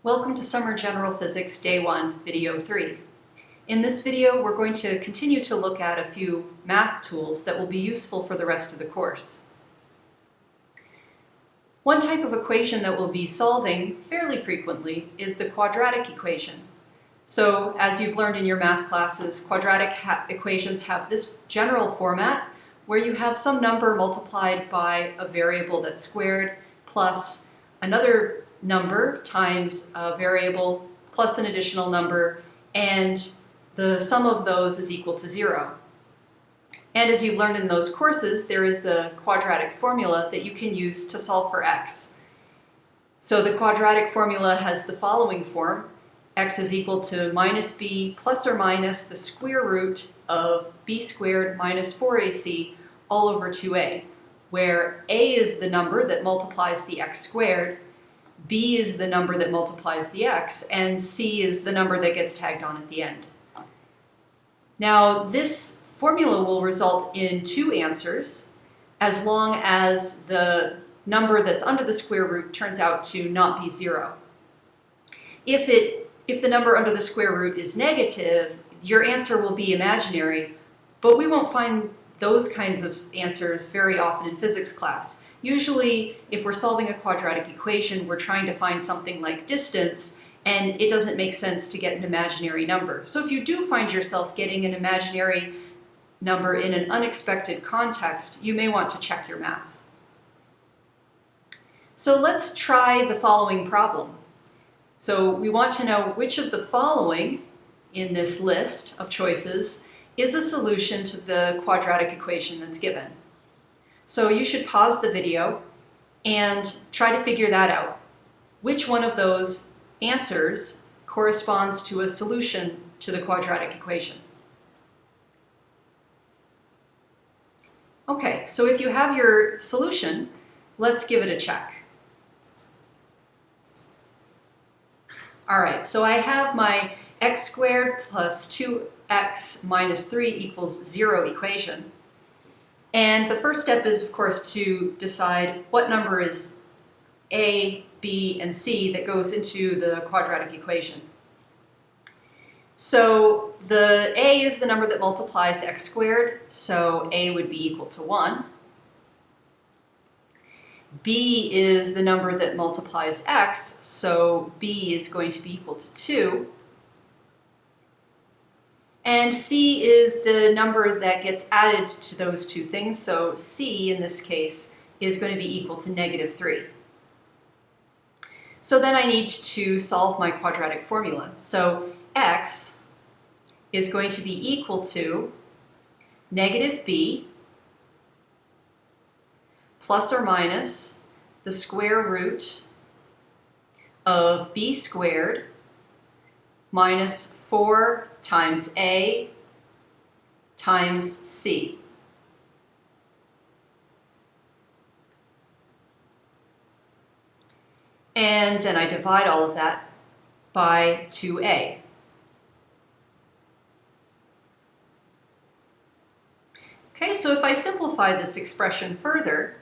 Welcome to Summer General Physics Day 1, Video 3. In this video, we're going to continue to look at a few math tools that will be useful for the rest of the course. One type of equation that we'll be solving fairly frequently is the quadratic equation. So, as you've learned in your math classes, quadratic equations have this general format where you have some number multiplied by a variable that's squared plus another number times a variable plus an additional number, and the sum of those is equal to 0. And as you've learned in those courses, there is the quadratic formula that you can use to solve for x. So the quadratic formula has the following form: x is equal to minus b plus or minus the square root of b squared minus 4ac all over 2a, where a is the number that multiplies the x squared, b is the number that multiplies the x, and c is the number that gets tagged on at the end. Now, this formula will result in two answers as long as the number that's under the square root turns out to not be 0. If the number under the square root is negative, your answer will be imaginary, but we won't find those kinds of answers very often in physics class. Usually, if we're solving a quadratic equation, we're trying to find something like distance, and it doesn't make sense to get an imaginary number. So if you do find yourself getting an imaginary number in an unexpected context, you may want to check your math. So let's try the following problem. So we want to know which of the following in this list of choices is a solution to the quadratic equation that's given. So you should pause the video and try to figure that out. Which one of those answers corresponds to a solution to the quadratic equation? Okay, so if you have your solution, let's give it a check. All right, so I have my x squared plus 2x minus 3 equals 0 equation. And the first step is, of course, to decide what number is a, b, and c that goes into the quadratic equation. So the a is the number that multiplies x squared, so a would be equal to 1. b is the number that multiplies x, so b is going to be equal to 2. And c is the number that gets added to those two things, so c in this case is going to be equal to negative 3. So then I need to solve my quadratic formula. So x is going to be equal to negative b plus or minus the square root of b squared minus 4 times a times c. And then I divide all of that by 2a. Okay, so if I simplify this expression further,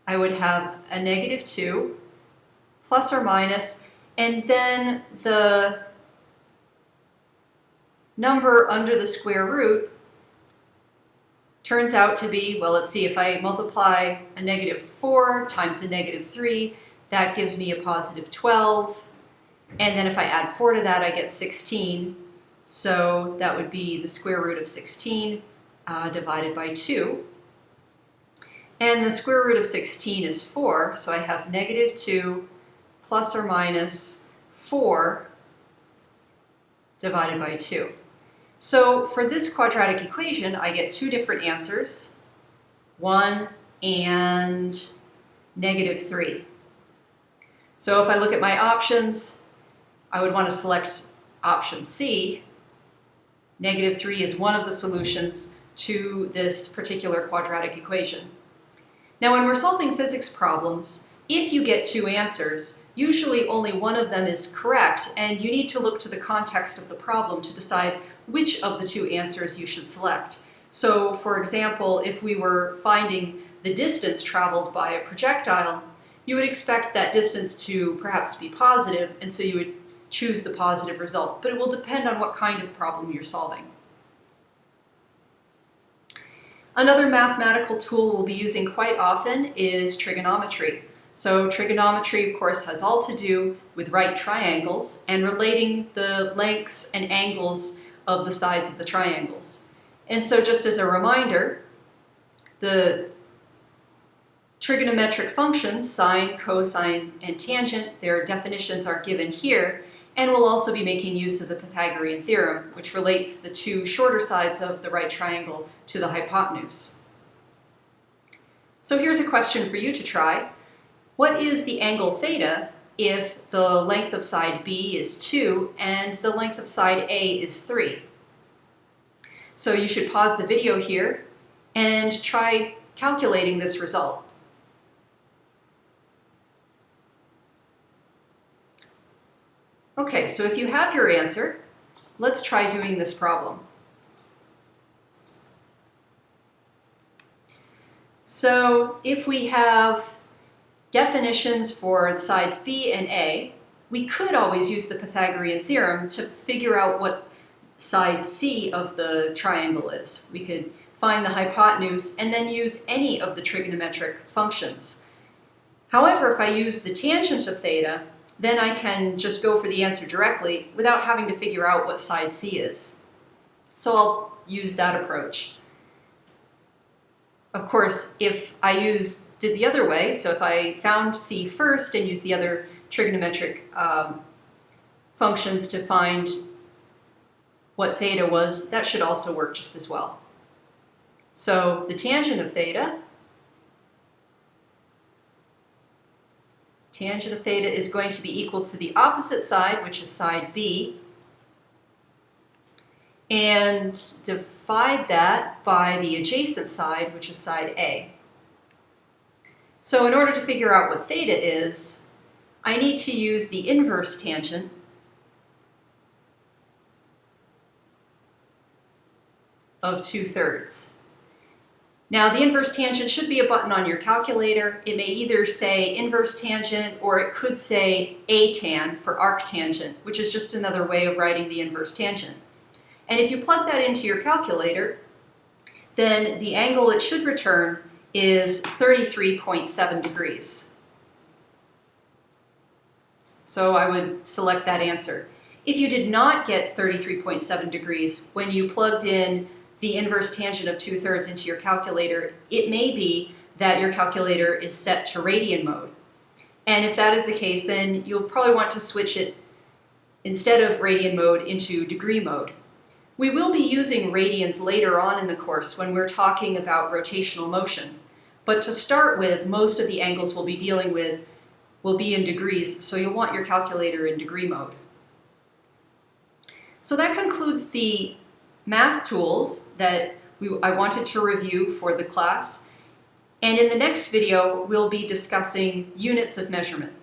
I would have a negative 2 plus or minus, and then the number under the square root turns out to be, well, let's see, if I multiply a negative 4 times a negative 3, that gives me a positive 12. And then if I add 4 to that, I get 16. So that would be the square root of 16 divided by 2. And the square root of 16 is 4, so I have negative 2 plus or minus 4 divided by 2. So for this quadratic equation, I get two different answers, 1 and negative 3. So if I look at my options, I would want to select option C. Negative 3 is one of the solutions to this particular quadratic equation. Now, when we're solving physics problems, if you get two answers, usually only one of them is correct, and you need to look to the context of the problem to decide which of the two answers you should select. So, for example, if we were finding the distance traveled by a projectile, you would expect that distance to perhaps be positive, and so you would choose the positive result, but it will depend on what kind of problem you're solving. Another mathematical tool we'll be using quite often is trigonometry. So trigonometry, of course, has all to do with right triangles and relating the lengths and angles of the sides of the triangles. And so just as a reminder, the trigonometric functions, sine, cosine, and tangent, their definitions are given here, and we'll also be making use of the Pythagorean theorem, which relates the two shorter sides of the right triangle to the hypotenuse. So here's a question for you to try. What is the angle theta if the length of side B is 2 and the length of side A is 3? So you should pause the video here and try calculating this result. Okay, so if you have your answer, let's try doing this problem. So if we have definitions for sides B and A, we could always use the Pythagorean theorem to figure out what side C of the triangle is. We could find the hypotenuse and then use any of the trigonometric functions. However, if I use the tangent of theta, then I can just go for the answer directly without having to figure out what side C is. So I'll use that approach. Of course, if I did the other way, so if I found C first and used the other trigonometric functions to find what theta was, that should also work just as well. So the tangent of theta is going to be equal to the opposite side, which is side B, and divide that by the adjacent side, which is side A. So in order to figure out what theta is, I need to use the inverse tangent of 2/3. Now the inverse tangent should be a button on your calculator. It may either say inverse tangent or it could say atan for arctangent, which is just another way of writing the inverse tangent. And if you plug that into your calculator, then the angle it should return is 33.7 degrees. So I would select that answer. If you did not get 33.7 degrees when you plugged in the inverse tangent of 2/3 into your calculator, it may be that your calculator is set to radian mode. And if that is the case, then you'll probably want to switch it instead of radian mode into degree mode. We will be using radians later on in the course when we're talking about rotational motion. But to start with, most of the angles we'll be dealing with will be in degrees, so you'll want your calculator in degree mode. So that concludes the math tools that I wanted to review for the class. And in the next video, we'll be discussing units of measurement.